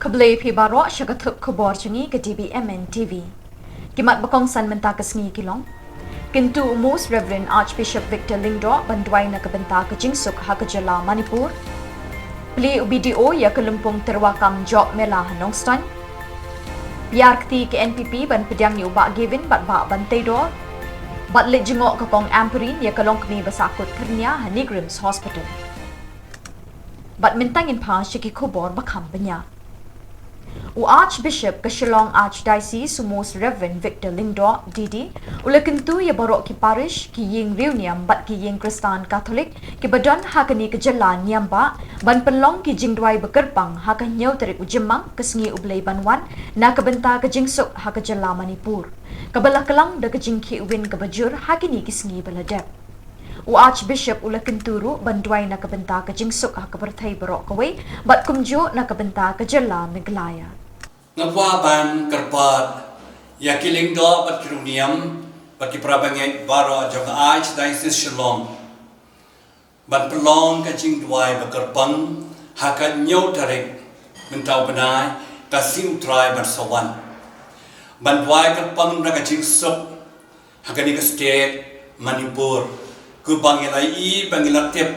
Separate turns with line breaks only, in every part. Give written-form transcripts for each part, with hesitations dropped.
Kablay pi baro syagatuk kubor chungi ke dbmnTv. Kimat bakong san menta kesngi kilong. Kintu umus Reverend Archbishop Victor Lingdo banduai na kabenta ke jingsuk Naka Jylla Manipur. Pli UBDO ya kelumpung terwakam job mela Hanongstan. Biar kti ke NPP ban pedang ni ubak Gavin bat bak bantai do. Bat lit jengok ke kong Amperin ya kelong kemi besakut kernia Hanigrims Hospital. Bat mentangin pa syaki kubor bakam benya. Archbishop ke Shillong Archdiocese sumus Reverend Victor Lingdo Didi ula kentu ya borok ki parish ki ying reunion bat ki ying Kristan Katolik ki badan hakani ke Jylla niamba ban penlong ki jingdwai bekerpang hakan nyau terik jymmang ke sengi ublai banwan na kebenta ke jingsuk Naka Jylla Manipur kabala kelang da ke jingki win ke bajur hakini ki sengi baladap Archbishop ula kenturu banduai na kebenta ke jingsuk Naka berthai borok kawai bat kumju na kebenta ke Jylla Meghalaya
Ngapwa ban kerpat ya kiling do bat kiruniam bat kiprabanget baro jong Archdiocese Shillong ban pelong ka jing duai bakerpang hakan nyau tarik mentau benai kasim trai bersawan ban duai kerpang na ka jing sup hakan ka state Manipur ku bangelai bangelatep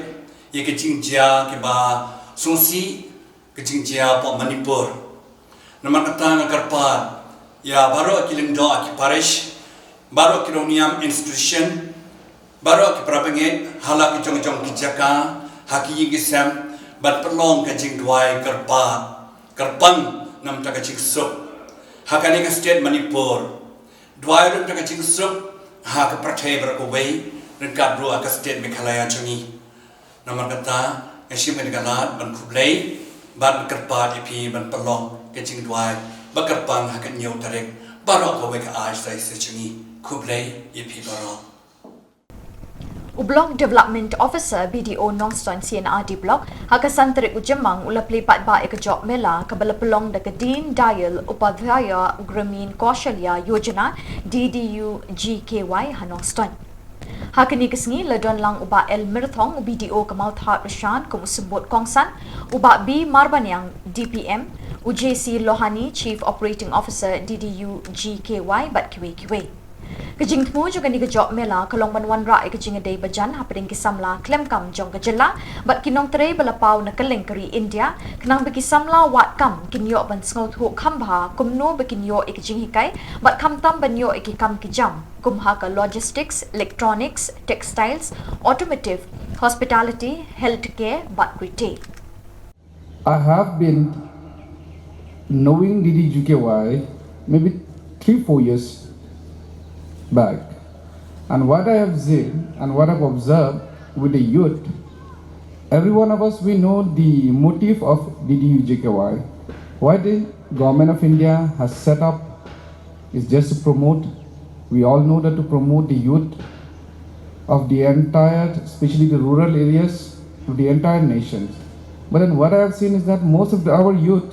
ya ka jing ja ke ba sungsi ka jing ja po Manipur Nama kata ngakarpat ya baru kiling do aki parish baru kironiam institution baru aki prabenget halak jong kijaka haki gisam bat pelong kajing duai kerpang nam ta kajing sup hakani ka state Manipur duai rum ta kajing sup ha ka prathai berkawai dekat ru ka state Meghalaya chungi nama kata asyim galat ban kublai ban kerpat ipi ban pelong kecing duai bakerpang hakan nyau tarik barok kawai ka Archdiocese chungi kublai ipi barok
Block Development Officer BDO Nongston CNRD Block hakasan terik jymmang ula pelipat ba ke job mela kabala pelong da ke Dean Dayal Upadhyaya Gramin Kaushalya Yojana DDU GKY Hanongston Hakini kesengi ladon lang uba El Mirthong BDO Kamal That Rashan kumusebut kongsan uba B Marbanyang DPM UJC Lohani Chief Operating Officer DDU GKY bat kiwe Kejing temu juga ni kejok mela kalong banwan rai kejing adai bajan hapading kisamla klem kam jong ke Jylla bat kinong terai balapau na keleng keri India kenang bagi samla wat kam kinyo ban sngot hu khambha kumno bekinyo ikejing hikai bat kam tam banyo ikikam kijam kumha ka logistics electronics textiles automotive hospitality healthcare bat retail
I have been knowing DDGKY maybe 3-4 years back, and what I have seen and what I've observed with the youth, every one of us, we know the motive of DDUJKY. Why the government of India has set up is just to promote, we all know that to promote the youth of the entire, especially the rural areas of the entire nation. But then what I have seen is that most of our youth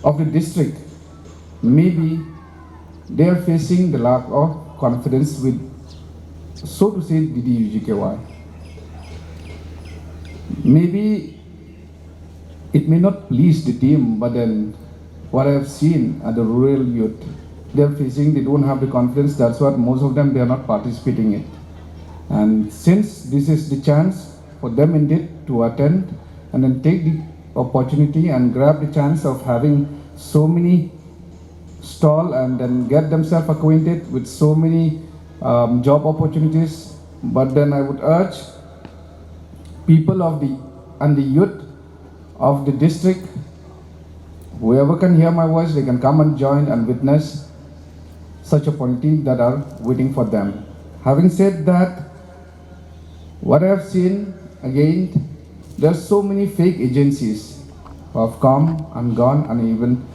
of the district, maybe they are facing the lack of confidence with, so to say, DDUJKY. Maybe it may not please the team, but then what I have seen at the rural youth, they are facing, they don't have the confidence. That's what most of them, they are not participating in. And since this is the chance for them indeed to attend and then take the opportunity and grab the chance of having so many stall and then get themselves acquainted with so many job opportunities. But then I would urge people of the youth of the district, whoever can hear my voice, they can come and join and witness such opportunities that are waiting for them. Having said that, what I have seen again, there are so many fake agencies who have come and gone and even,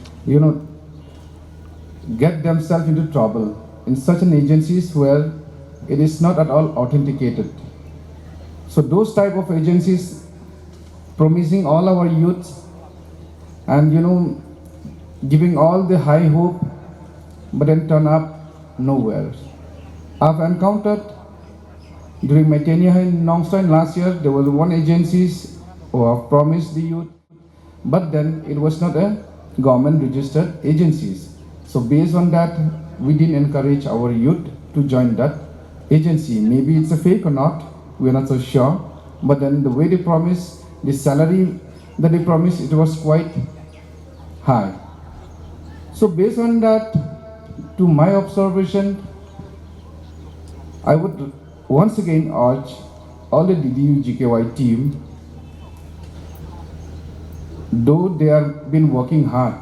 get themselves into trouble in such an agencies where it is not at all authenticated. So those type of agencies promising all our youth and giving all the high hope, but then turn up nowhere. I've encountered during my tenure in Nongston last year, there was one agencies who have promised the youth but then it was not a government registered agencies. So based on that, we didn't encourage our youth to join that agency. Maybe it's a fake or not, we're not so sure. But then the way they promised, the salary that they promised, it was quite high. So based on that, to my observation, I would once again urge all the DDU GKY team, though they have been working hard,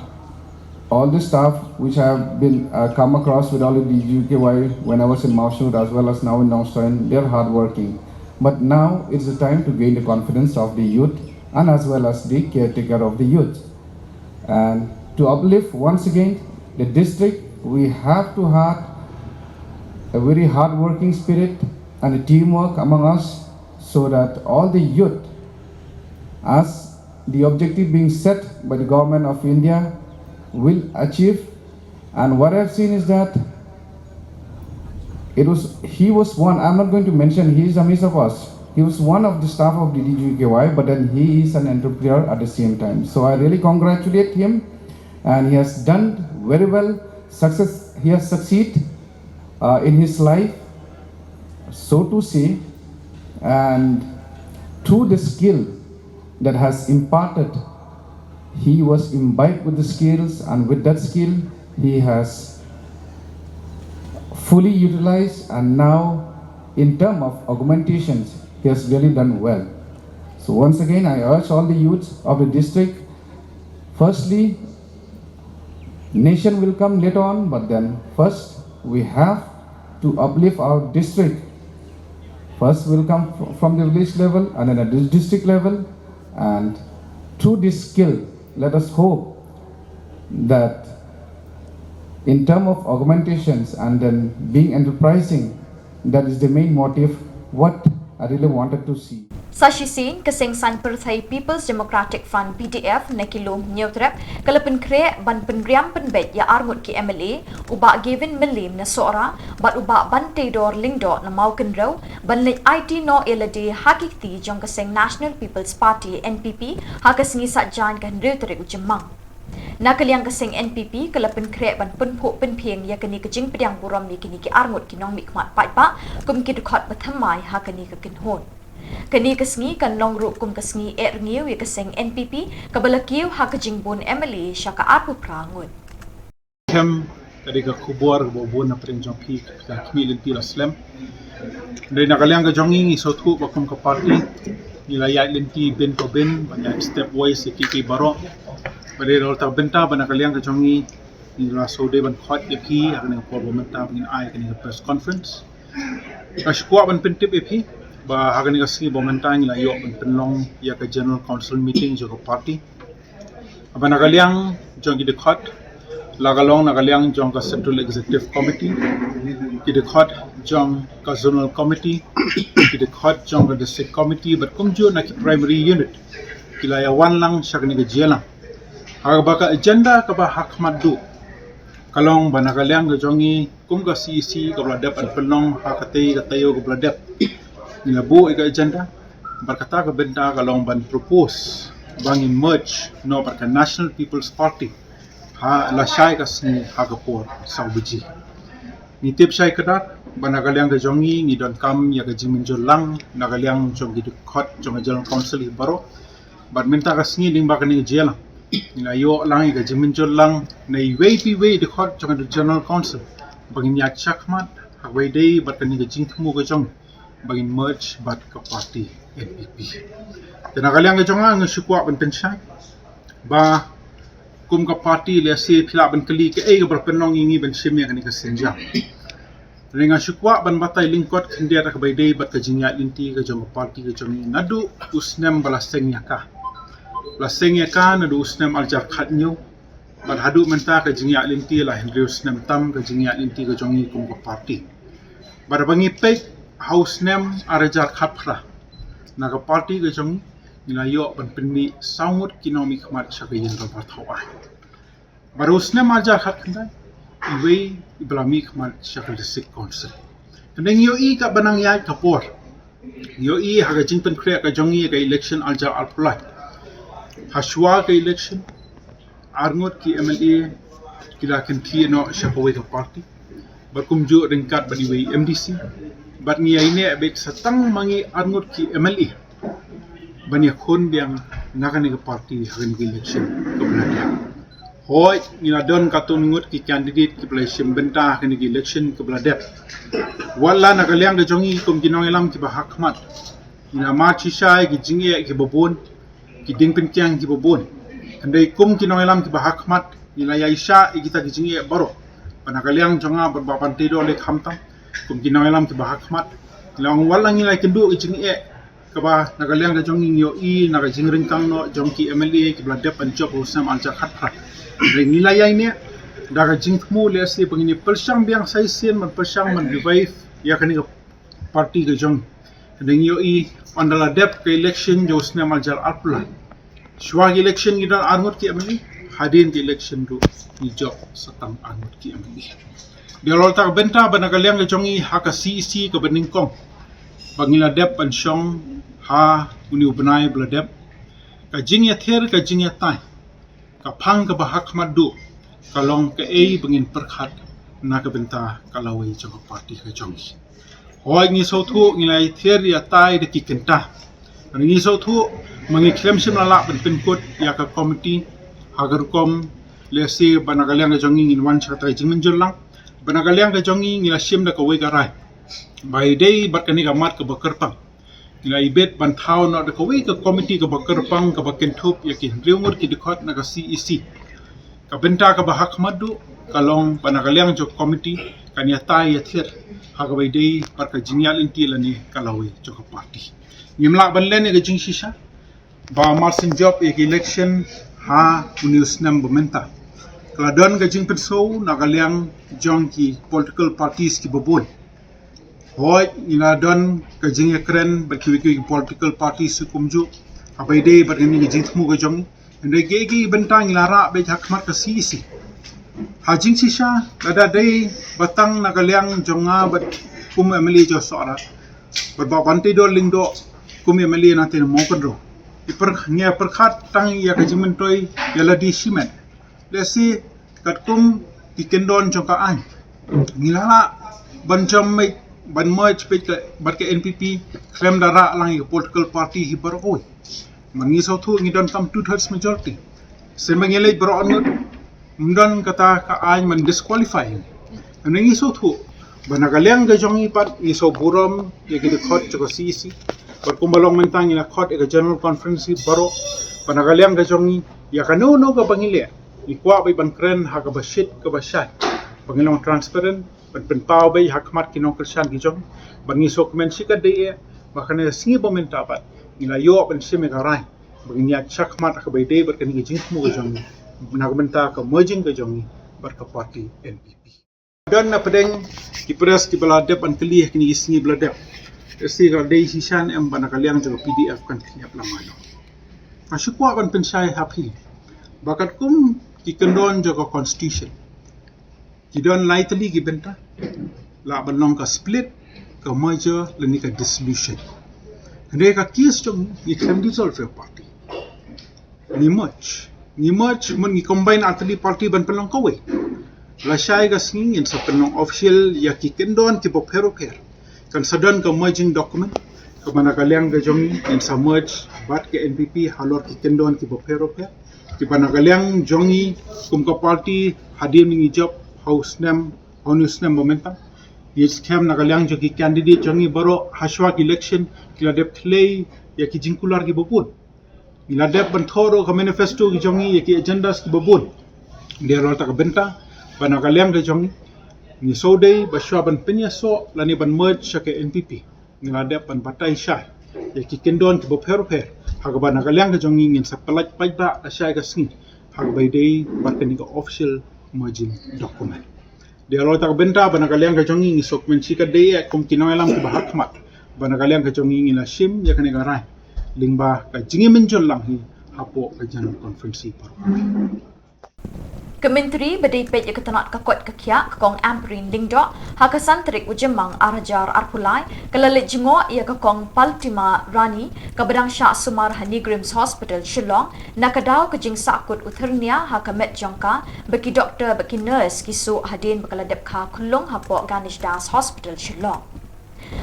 all the staff which have been come across with all the DDU GKY when I was in Maushut as well as now in Nongstoin, they are hard working. But now it's the time to gain the confidence of the youth and as well as the caretaker of the youth. And to uplift once again the district, we have to have a very hard working spirit and a teamwork among us so that all the youth, as the objective being set by the government of India, will achieve. And what I've seen is that he was one, I'm not going to mention, he is a miss of us. He was one of the staff of DDGKY, but then he is an entrepreneur at the same time. So I really congratulate him, and he has done very well. He has succeeded in his life, so to say, and through the skill that has imparted, he was imbibed with the skills, and with that skill, he has fully utilized, and now in terms of augmentations, he has really done well. So once again, I urge all the youths of the district, firstly, nation will come later on, but then first we have to uplift our district. First will come from the village level and then at the district level, and through this skill, let us hope that in terms of augmentations and then being enterprising, that is the main motive, what I really wanted to see.
Sashisin kesengsan perthai People's Democratic Front PDF nekilum neutrap kalapen kre ban penriam penbet ya armut ki MLA ubak given melim na sora bat ubak ban tedor lingdo na mau kenro ban le IT no elade hakikti jong keseng National People's Party NPP hakasengi satjan kan reutere jymmang. Nakaliang keseng NPP kalapen kre ban penpuk penpieng ya kini kejing pedang buram ni kini ki armut ki nong mikmat patpa kum ki dukhat bathamai hakani ka kinhon. Kani kesngi kan long rup kum kesngi ngiu ya keseng NPP kabalakiu hakajingbun MLA syaka arpu prangun.
Kem kadika KHUBOR bobon na pring jong pi ka kmilin tila slam. Dari nakaliang ka jongi ngi sotu ba kum ka party nilayat linti ben ko ben banyak stepwise ki baro. Pada rol ta benta ba nakaliang ka jongi nila sode ban khot ki arne parliamenta bin ai kani press conference. Ashkwa ban pentip epi ba hagani kasi bomantang la yo penlong ya ka general council meeting jo party aba nakaliang jong gi dekhot lagalong nakaliang jong ka central executive committee gi dekhot jong ka zonal committee gi dekhot jong ka district committee but kum jo na ki primary unit kilaya wan lang syakni ga jylllang aga ba ka agenda ka ba hakmat du kalong ba nakaliang ga jongi kum ka CEC ka bladap an penlong hakate ka tayo ka bladap nilabu ika agenda berkata ke benda kalau ban propose bangin merge no berka National People's Party ha la syai ka sni ha ka por saubuji ni tip syai kadar banagaliang ke jongi ni don kam ya ke jimin jolang nagaliang jong gitu khot jong jalan council baro bad minta ka sni ling ba ka ni jela ni ayo lang ka jimin jolang nei way de khot jong general council bangin ya chakmat ha way day bat ka ni ka jing thumu ka jong bangin merge bat ke parti NPP. Dan nakaliang ke jonga ng syukwa ban pensay ba kum ka parti le se phila ban kali ke ai ka berpenong ingi ban simi kan ka senja. Dengan syukwa ban batai lingkot kendia ka baidai bat ka jinya linti ka jonga parti ka jongi nadu usnem balaseng yaka. Laseng yaka nadu usnem aljar khatnyo bat hadu menta ka jinya linti la Henry usnem tam ka jinya linti ka jongi kum ka parti. Bar bangi pek house name arajar khapra naga party ke jong nilayo ban pinmi saungut kinomi khmat sakayin ka bathawa barus name arajar khatnda iwe iblami khmat sakal district council kendeng yo I ka banang yai kapor yo I haga jingpen kre ka jongi ka election aljar alpulai Hashwa ke election arngot ki MLA kila kan ki no shapawe ke party berkumju ringkat badi MDC bat ni ini abek satang mangi arngot ki MLA bani khon biang nakani ke party hagan ki election ke belanda hoi ni adon katun ngut ki candidate ki election benta hagan ki election ke belanda wala nakaliang ke jongi kum kinong elam ki bahakmat ina ma chisai ki jinge ki bobon ki ding penkyang ki bobon andai kum kinong elam ki bahakmat ila ya isha kita ki jinge baro panakaliang jonga berbapan tido le khamtam kum kinong elam ki bahakmat ila walang ila kendu ki jinge ke ba nakaliang ke jongi yo i naga jingring kang no jongki MLA ki belanda pancop usam alja khatrat ila ya ini daga jingmu le se pengini persang biang sai sen man persang man revive ya kani parti ke jong deng yo i andala dep ke election jo sne mal jar apla swag election gidan arngot ki amni hadin ki election do ni job satang arngot ki amni dia lol tak benta banagaliang ke jongi haka CC ke beningkong bangila dep pansyong ha uni ubnai bladep ka jingya ther ka jingya tai ka phang ka bahak madu kalong ke ei bengin perkhat na ka benta kalawai jong parti ka jongi hoi ni so thu ngilai ther ya tai de ki kenta ni so thu mangi klem sim la ben pen kot ya ka committee agar kom le se banagaliang ka jongi in wan chata jingmen jollang banagaliang ka jongi ngila sim da ka wei ka rai by day bat kani ka mat ka bakarpang ngila ibet ban thau no da ka wei ka committee ka bakarpang ka bakentup ya ki riungur ki dikot na ka CEC ka benta ka bahak madu kalong banagaliang jo committee kania tai ya ther hagabai dei par ka jinial inti lani kalawi jo ka party nimla banlen ga jing shisha ba marsin job ek election ha unius nam bomenta kladon ga jing penso nagaliang jong ki political parties ki bobon hoi ina don ka jing ekren ba ki political parties kumju abai dei ba ni ga jing mu ga jong ende gegi bentang ilara be hakmat ka CEC hajing sisha ada dei batang nagaliang jonga bat kum MLA jo sora berba banti do lingdo kum MLA nanti mo kodro iper ngia perkhat tang ya kajimen toy yala di simen lesi kat kum dikendon jongka an ngilala bancam mai ban merge pe bat ke NPP krem dara lang political party hi baroi mangi so thu ngidon kam 2/3 majority semangele bro on mundon kata ka ay man disqualifying nangi so thu banagaliang ga jongi pat ni so burom ye ki khot ko CEC par kumbalong mentang ina khot e general conference baro banagaliang ga jongi ya kanu no ga bangile ikwa bay ban kren ha ka bashit ka bashat bangilong transparent pen pau bay hakmat kinong kersan ki jong bangi so comment sika de bakane singi bomenta pat ila yo pen sime ga rai bangi chakmat ka bay de ber kan gi jingmu ga jongi nagmenta ka merging ka jongi ber ka party NPP dan na pedeng ki pres ki bala dep an kli kini singi bala dep esi ga dei sisan em banakaliang jo PDF kan tiap lamano asyukwa ban pensai happy bakat kum ki kendon jo ka constitution ki don lightly ki benta la banong ka split ka merger leni ka dissolution ande ka kies jo ni klem dissolve party ni merge mun ni combine atli party ban pelong kawe la syai ga singin sa penong official ya ki kendon ki bopero per kan sadon ka merging document ka manakaliang ga jongi in sa merge bat ke NPP halor ki kendon ki bopero per ki manakaliang jongi kum ka party hadim ni job house nem momentum yes kem nakaliang jo ki candidate jongi baro hashwa election ki la dep clay ya ki jingkular ki bopun ila dep banthoro ka manifesto ki jongi ya ki agendas ki bopun dia rol ta ka benta banakaliang ga jongi ni so dei baswa ban penya so lani ban merge sa ke NPP ngila dep ban batai sha ya ki kendon ki bopero per haga banakaliang ga jongi ngin sa palat pajba asya ga sing haga bai dei barkani ka official merging document dia rol ta ka benta banakaliang ga jongi ni sok men chika dei kom kinoelam ki bahakmat banakaliang ga jongi ngila sim ya kane ga rai lingba ka jingi menjol lang hi hapo ka general conference par
Kementeri Bedipet Ketanat Kakot Kekiak Kekong Amperin Lingdok Hakasantrik Jymmang Arajar Arpulai Kelalit Jengok ia Kekong Paltima Rani Kabedang Syak Sumar Hanigrims Hospital Shillong Nakadau Kejing Sakut Uthernia Hakamet Jongka Beki doktor beki nurse Kisu Hadin Bekaladep Ka Kulung Hapok Ganesh Das Hospital Shillong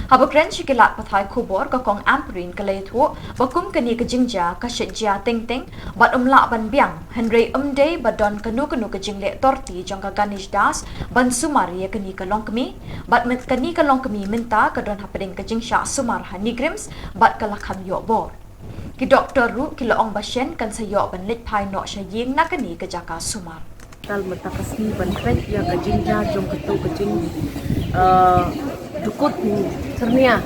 Habakren Shikilat Pathai Khubor Kakong Amperin Kalaytu Bakum Kani Kejingja Kasyatjia Ting Ting Bat Umla Ban Biang Henry Umde Badon Kanu Kejingle Torti Jangka Ganesh Das Ban Sumari Kani Kalongkemi Bat Met Kani Kalongkemi Minta Kadon Hapading Kejingsya Sumar Hanigrims Bat Kalakam Yobor Ki Dr. Ru Kila Ong Basyen Kan Sayok Ban Lit Pai Nok Syaying Nakani Kejaka Sumar
Tal Matakasni Ban Krek Ya Kejingja Jong Ketu Kejing Dukut ternia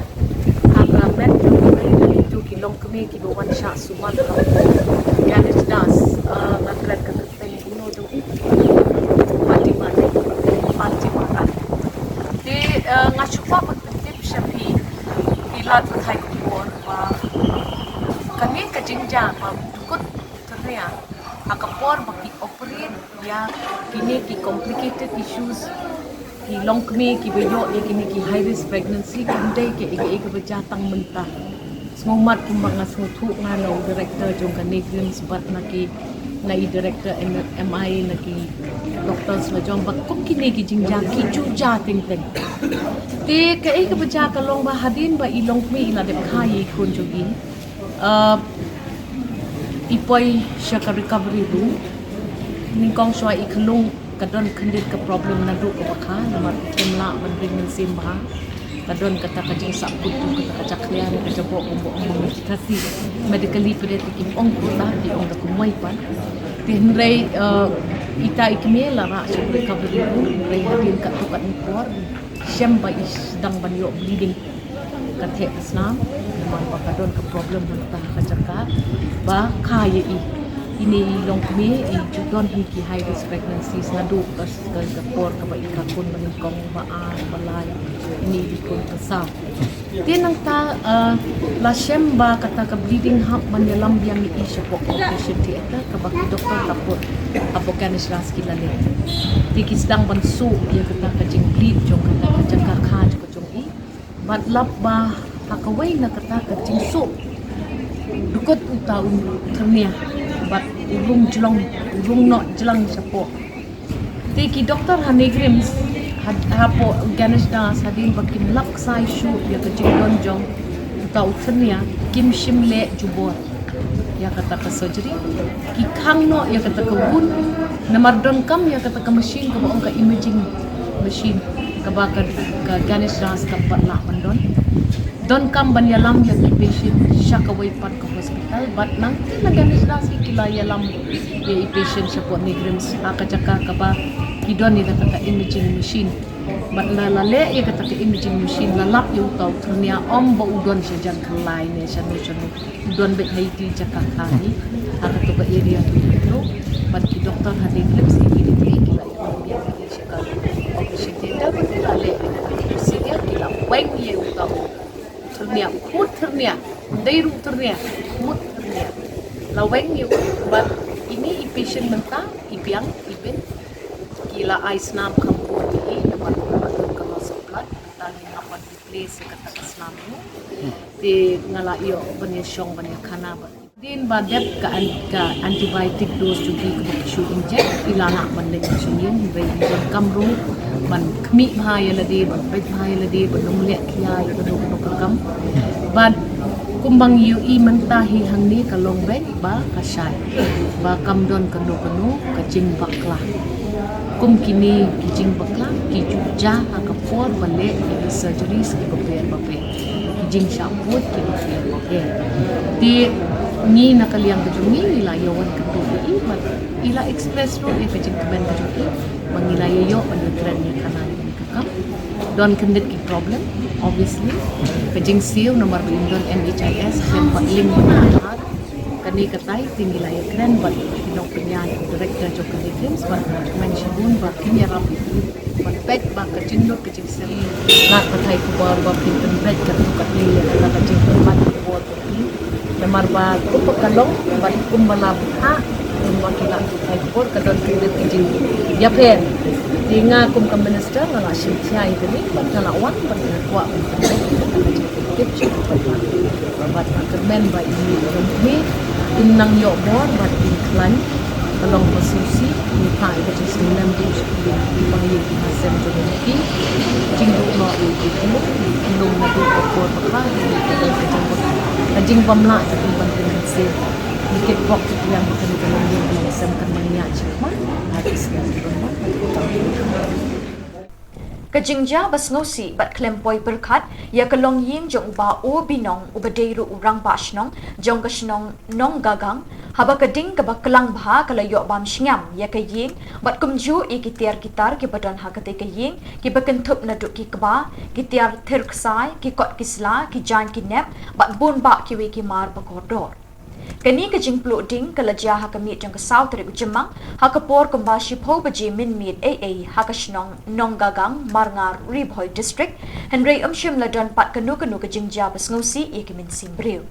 agramet dari itu kilong kami kibawan syak sumat yang jelas ngakret keteng kuno tu mati di ngacupa petip syafi ilat Pathai Khubor kami kejinja dukut ternia akapor baki operate ya kini ki complicated issues ki long kami ki bejok ya kini ki high risk pregnancy kandai ke ege berjatang mentah semumat kumbang asutu ngalo director jongkan negeri sebat naki nai director MI naki doktor semacam bakum kini ki jingja ki juja ting ting te ke ege berjaka long ba hadin ba ilong kami ila dep khai kun jogi ipoi syaka recovery tu ningkong syai iklung kadon kendit ke problem nadu ke bakha namar kemla banding mensim bah kadon kata kajing sakut tu kata kajak lian kajak bombo meditasi medically pediatric ong kuta di ong da kumai pan tinrei ita ikmela ra syukri recovery rei hadin kat tukat nikor syam ba sedang banyo bleeding kathe islam namar kadon ke problem nadu kajak ba kaya ini long kami judon hiki high risk pregnancies nadu kas kapor ka ika kun maningkong baan balay ini dikun kasap tinang ta la shemba kata ka bleeding hap manyalam yang i syapok patient theater ka baki doktor kapor apokanis raski lale tiki sedang bansu dia kata kajing bleed jong kata kajaka kha jong i bat lap ba hakawai na kata kajing su dukut utau ternia bat urung not jelang sapo tiki doktor hanigrims hapo Ganesh Das hadin bakim laksai shu ya kecing donjong utau ternia kim shimle jubor ya kata ke surgery ki khangno ya kata ke bun namar don kam ya kata ke machine ke bong ka imaging machine ke bakar ke Ganesh Das ke patla mandon don kam ban yalam ya ki patient syakawai pan ke hospital but nanti na Ganesh Das kila yalam ya patient syakwa negrims akacaka ka ba kidon ni kata imaging machine but lale ya kata imaging machine lalap yu tau ternia om ba udon sya jan kelai ne sya no udon bet haiti jakaka ni akatu ba area tu but ki doktor hadi clips ni kila ya syakal operation theater but lale procedure kila weng ye utau ternia mut ternia dairu ternia mut ternia laweng yu but ini patient mentah ipiang ibin kila ice nam kampung ni dapat kalau soklat tali apa di place kata Islam ni di ngala yo bani syong bani khana ba din ba dep ka antibiotic dose juga ke shu inject ilana bande chungin be kamru ban khmi bhai lade ban bet bhai lade ban nomle khia yo no kam ban kumbang yu i mentahi hangni kalong bet ba kasai ba kamdon kanu kajing bakla kum kini kijing bakla ki juja akapor bale ki surgery ki bape kijing syaput ki bape di ni nakaliang kejungi ila yawan ketu i mat ila express road e kajing keban kejungi mangila yo penutran ni kanan ni kakam don kendit ki problem obviously kajing siu nomor indon MHIS yang paling benar kani katai tinggi la keren bat kinok penyanyi director Joker Films bat mention bat kinya rap bat pet bat kecindot kecil sel nak katai kubar bat pinten pet kat ni ala kecil bat kubar ni namar bat upakalong bat kumbala ha kumbakila ai por ka don kulit kijing ya pen dinga kum ka minister ngala sim chai tani ban ngala wan ban kwa bat kermen ba ini kami inang yo bor bat iklan kalong posisi ni pai ba just nam di pangi asem to ni jingdu no itu nung na du ko pa kajing pamla tapi ban se dikit waktu yang makan kalong yang asem kan mania cuma hadis yang rumah
Kajingja bas ngosi bat klempoi berkat ya kalong ying jong ba o binong ubadeiru urang basnong jong kasnong nong gagang haba kading ka baklang bha kala yo bam shngam ya kaying bat kumju ikitiar kitar ki badan hakate kaying ki bakentup na du ki kba kitiar thirksai ki kot kisla ki jan ki nep bat bun ba ki we ki mar bakodor kani ka jingplo ding kala ja ha kami jang ka south ri jymmang ha ka por kumba shipho baji min mit aa ha ka shnong nong gagang marngar ribhoi district henry umshim ladon pat kanu ka jingja bas ngosi yekimin simbriu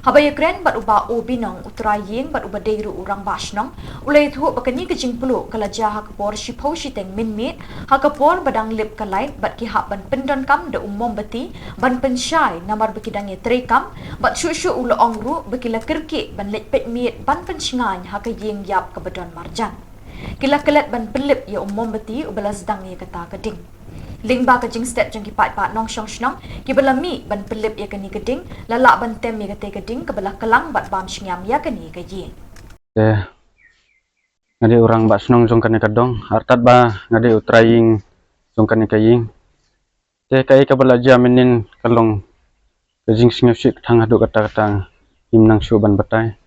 habaya kren bat uba o binong utraying bat uba deiru urang basnong ulai thu bakani ka jingplo kala ja ha ka por shipho shiteng min mit ha ka por badang lip kalai bat ki ha ban pendon kam de mombati ban penshai namar bakidang ye trekam bat shu ulo ongru bakila kirki ban lek pet mit ban pensngan ha ka ying yap ka badon marjan kila kelat ban pelip ye mombati ubalas dang ye kata kading lingba ka jing step jang ki pat nong shong shnong ki balami ban pelip ye kani kading lala ban tem ye kate kading ka bala kalang bat bam shyam ya kani ka yin
ngade orang bak senong jong kane kadong hartat ba ngade utraying jong kane kaying te kai ka balaja menin kalong kajing singapsik thang hadu kata himnang shuban batai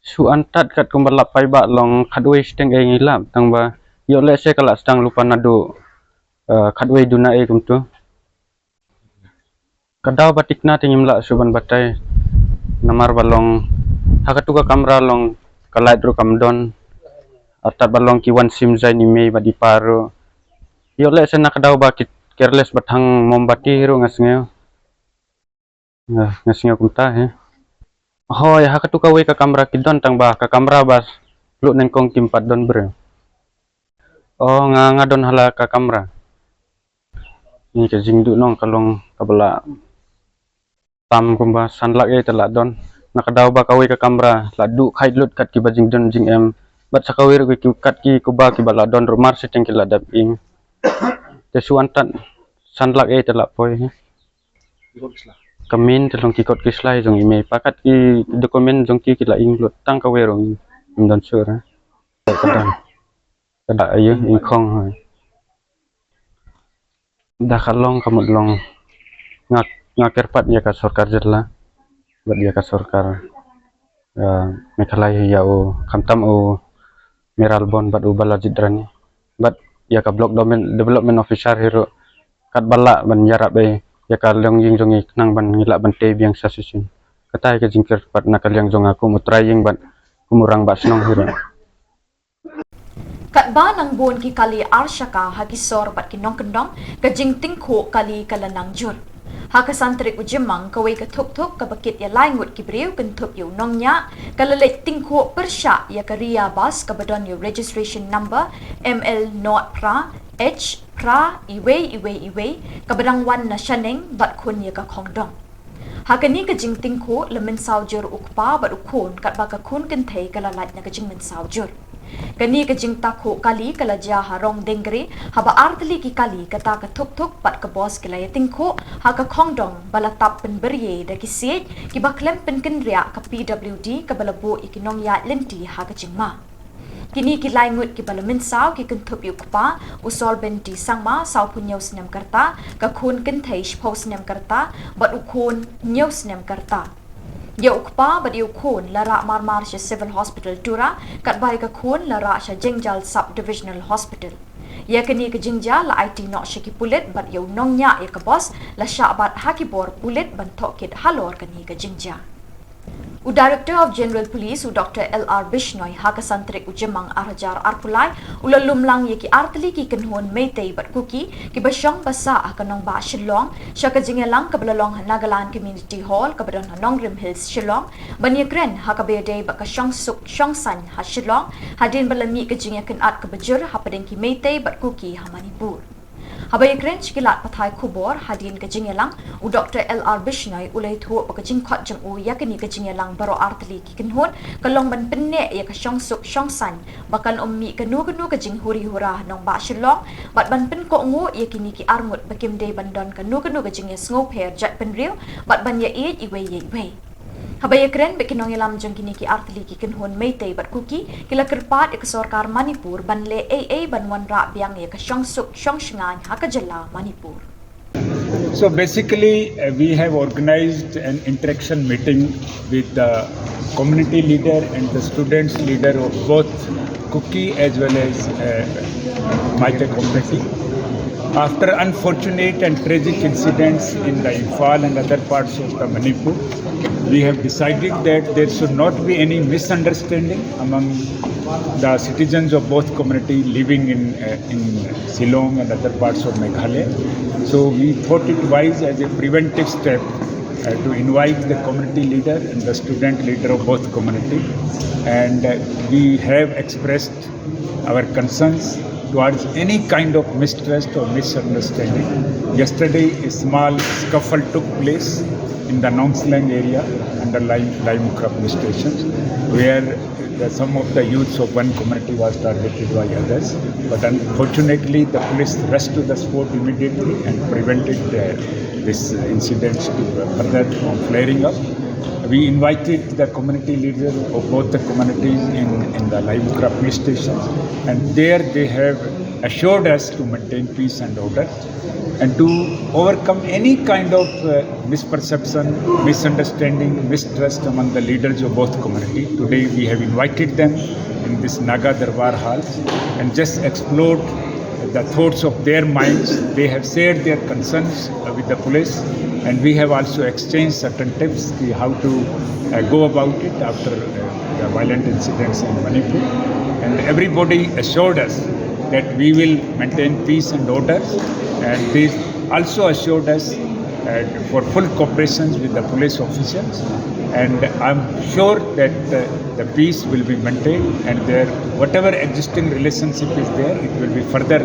su antat kat kumbalap pai ba long khadwe steng e ngilap tang ba yo le se kala stang lupa nadu khadwe duna e kumtu kadaw batikna tingimla shuban batai namar balong hakatuka kamera long kalai dru kamdon atat balong kiwan sim zai ni mei badi paro yo le se nakadaw ba careless bathang mombati ro ngasngeo kumta he hoy hakatuka we ka kamera kidon tang ba ka kamera bas lu nengkong timpat don bre oh ngadon hala ka kamera ni ka jingdu nong kalong kabala tam kumba sanlak e telak don nakadaw ba kawe ka kamera ladu khait lut kat ki bajing don jing em bat sakawir ki kat ki kuba ki bala don rumar seteng ki ladap ing te suantan sanlak e telak poi kamin telong ki kot ki slai jong ime pakat ki dokumen jong ki la ing lut tang kawe rong don sur kada ayo ing khong hoy dah kalong kamut long ngakerpat ya ka sarkar jylla bat ya ka sarkar Meghalaya ya o kamtam o meralbon bat u bala jidrani bat ya ka block development officer hero kat bala ban yarap e ya ka long ying jongi nang ban ngilak ban te biang sasusin katai ka jingker pat nakaliang jong aku mutraying bat kumurang bat senong hero
kat ba nang bon ki kali arshaka hakisor bat ki nong kendong ka jing tingkho kali kalanang jur hakasantrik ujemang kawe ka thuk ka bakit ya laingut ki brew kan thup yu nong nya kalalek tingkho persha ya karia bas ka badon yu registration number ML not pra H pra iwe ka badang wan na shaneng bat khun ya ka khongdong hakani ka jing tingkho lemen saujur ukpa bat ukhon kat ba ka khun kan thei kalalat na ka jing men saujur kani ka jing takho kali kala ja harong dengre haba artli ki kali kata ka thuk pat ka boss kila tingkho ha ka khongdong bala tap pen berye da ki se ki ba klem pen ken ria ka PWD ka bala bo ikinong ya lenti ha ka jingma kini ki laingut ki bala min saw ki kan thup yu kpa usol ben ti sangma saw pun nyaus nem karta ka khun ken thei shpos nem karta bat ukhon nyaus nem karta ya ukpa bat yu khon lara marmar sha civil hospital tura kat bai ka khon lara sha jengjal sub divisional hospital ya kani ka jingja la IT no shiki pulet bat yu nong nya ya ka boss la sha bat haki bor pulet ban thokit halor kani ka jingja Director of General Police Dr. L.R. Bishnoi Hakasantrik jymmang arajar arpulai ulalumlang yaki artli ki kenhon meitei bat kuki ki basyong basa kanong ba Shillong syaka jingelang kabelalong Nagaland Community Hall kabadon Nongrim Hills Shillong banyakren hakabede ba kasyong suk syongsan ha Shillong hadin balami ke jingakan at kabajur hapadeng ki meitei bat kuki ha Manipur. Habay kren kilat patay KHUBOR hadin ke jingelang u Dr. L.R. Bishnoi ulay thuo pakajing khot jang u yakini ke jingelang baro artli ki kenhon kalong ban penne ya ka syong suk syong san bakan ummi kanu ke jing huri hura nong ba Shillong bat ban pen ko ngu yakini ki armut bakim de bandon kanu ke jing sngoper jat penriu bat ban ya iwe Habay kren bekinong ilam jang kini ki artli ki kenhon meitei bat kuki kila kerpat ek sorkar Manipur ban le AA ban wan ra biang ya ka syong suk syong shingan Naka Jylla Manipur.
So basically, we have organized an interaction meeting with the community leader and the students leader of both Kuki as well as Maite community. After unfortunate and tragic incidents in the Imphal and other parts of the Manipur, we have decided that there should not be any misunderstanding among the citizens of both community living in Shillong and other parts of Meghalaya. So we thought it wise as a preventive step to invite the community leader and the student leader of both community, and we have expressed our concerns towards any kind of mistrust or misunderstanding. Yesterday, a small scuffle took place in the Nongslang area under Lime police stations, where some of the youths of one community was targeted by others. But unfortunately, the police rushed to the spot immediately and prevented this incident to further from flaring up. We invited the community leaders of both the communities in the Lime police stations, and there they have assured us to maintain peace and order and to overcome any kind of misperception, misunderstanding, mistrust among the leaders of both community. Today we have invited them in this Naga Darbar Hall and just explored the thoughts of their minds. They have shared their concerns with the police, and we have also exchanged certain tips how to go about it after the violent incidents in Manipur. And everybody assured us that we will maintain peace and order, and they also assured us for full cooperation with the police officials, and I'm sure that the peace will be maintained, and whatever existing relationship is there, it will be further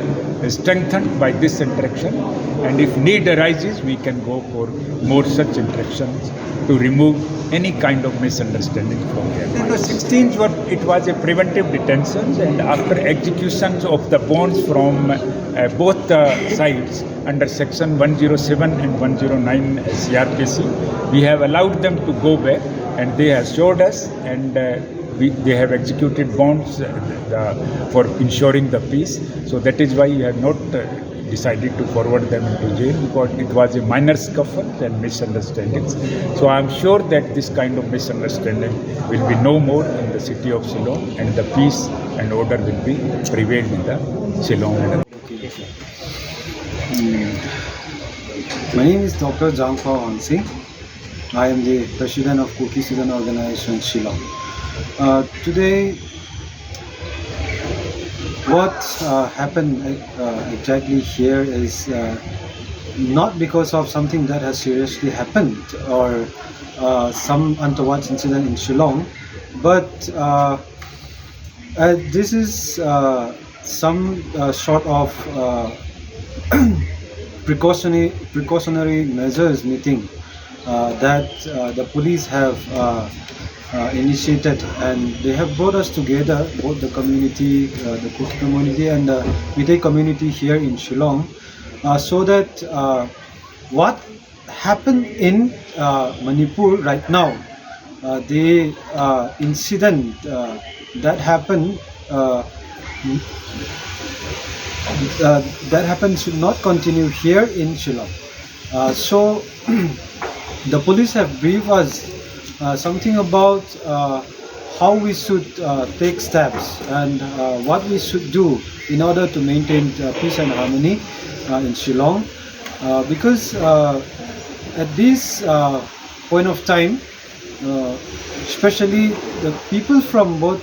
strengthened by this interaction, and if need arises, we can go for more such interactions to remove any kind of misunderstanding from there. On the 16th, it was a preventive detention, and after executions of the bonds from both sides under section 107 and 109 CRPC, we have allowed them to go back, and they assured us, and they have executed bonds for ensuring the peace. So that is why we have not decided to forward them into jail, because it was a minor scuffle and misunderstandings. So I am sure that this kind of misunderstanding will be no more in the city of Shillong, and the peace and order will be prevailed in the Shillong.
My name is Dr. Jangpa Onsi. I am the president of Kuki Student Organization Shillong. Today, what happened exactly here is not because of something that has seriously happened or some untoward incident in Shillong, but this is some sort of precautionary measures meeting that the police have initiated, and they have brought us together, both the community, the Kuki community and the Meitei community here in Shillong, so that what happened in Manipur right now, the incident that happened should not continue here in Shillong. So the police have briefed us something about how we should take steps and what we should do in order to maintain peace and harmony in Shillong, because at this point of time especially the people from both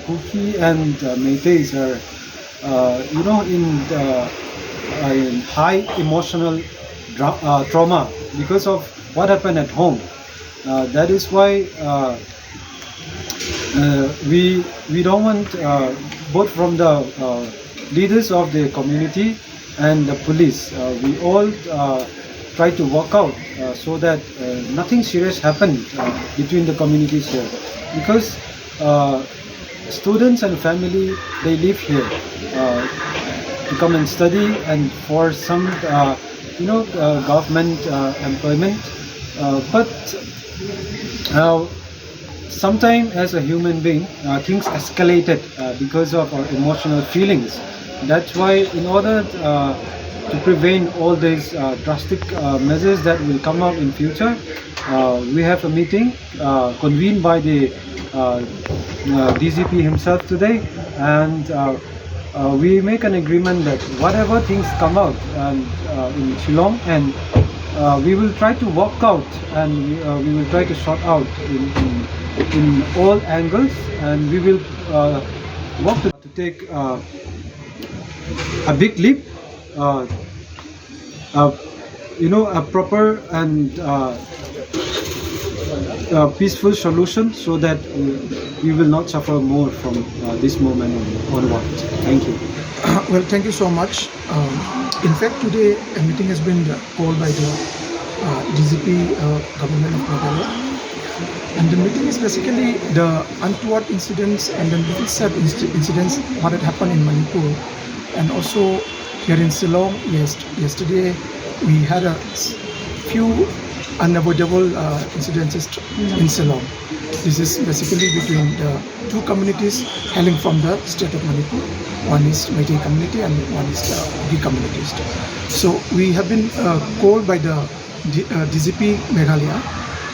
Kuki and Meiteis are, in high emotional trauma because of what happened at home. That is why we don't want, both from the leaders of the community and the police, we all try to work out so that nothing serious happened between the communities here, because students and family, they live here to come and study and for some government employment, but sometimes as a human being, things escalated because of our emotional feelings. That's why, in order to prevent all these drastic measures that will come up in future, we have a meeting convened by the DGP himself today, and we make an agreement that whatever things come out in Shillong, and we will try to work out, and we will try to sort out in all angles, and we will work to take a big leap, a proper and peaceful solution, so that we will not suffer more from this moment onward. Thank you.
Well, thank you so much. In fact, today a meeting has been called by the DGP government of Meghalaya. And the meeting is basically the untoward incidents and the little sad incidents what had happened in Manipur, and also here in Shillong. Yesterday we had a few unavoidable incidences in Shillong. This is basically between the two communities hailing from the state of Manipur. One is Meitei community and one is the Kuki communities. So we have been called by the DGP Meghalaya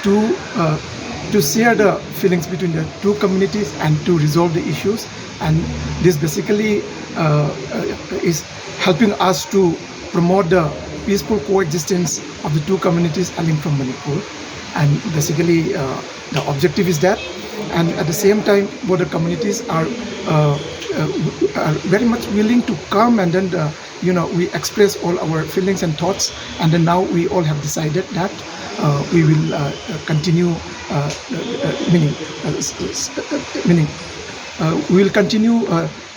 to share the feelings between the two communities and to resolve the issues, and this basically is helping us to promote the peaceful coexistence of the two communities hailing from Manipur. And basically the objective is that, and at the same time both the communities are very much willing to come, and then we express all our feelings and thoughts, and then now we all have decided that we will continue we will continue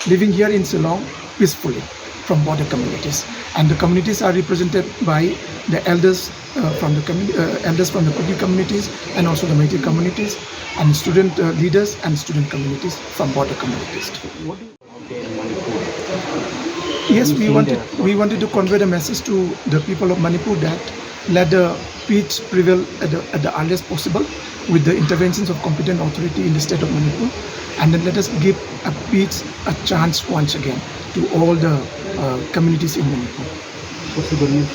living here in Shillong peacefully from border communities, and the communities are represented by the elders from the Kuki communities, and also the Meitei communities, and student leaders and student communities from border communities. Yes, we wanted to convey the message to the people of Manipur that let the peace prevail at the earliest possible with the interventions of competent authority in the state of Manipur, and then let us give a peace a chance once again to all the communities in Manipur.
What's your name?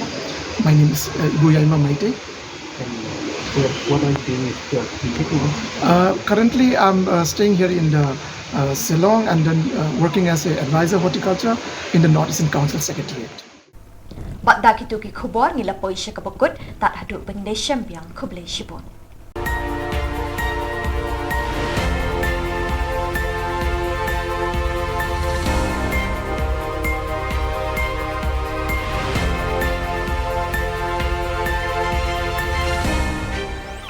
My name is jymmang Meitei.
What are you doing?
Currently, I'm staying here in the Shillong, and then working as an advisor horticulture in the Northeastern Council Secretariat.
Bat daki tu ki khubor ngila poisya kabakut tat haduk bengdesham biang kublai shibon.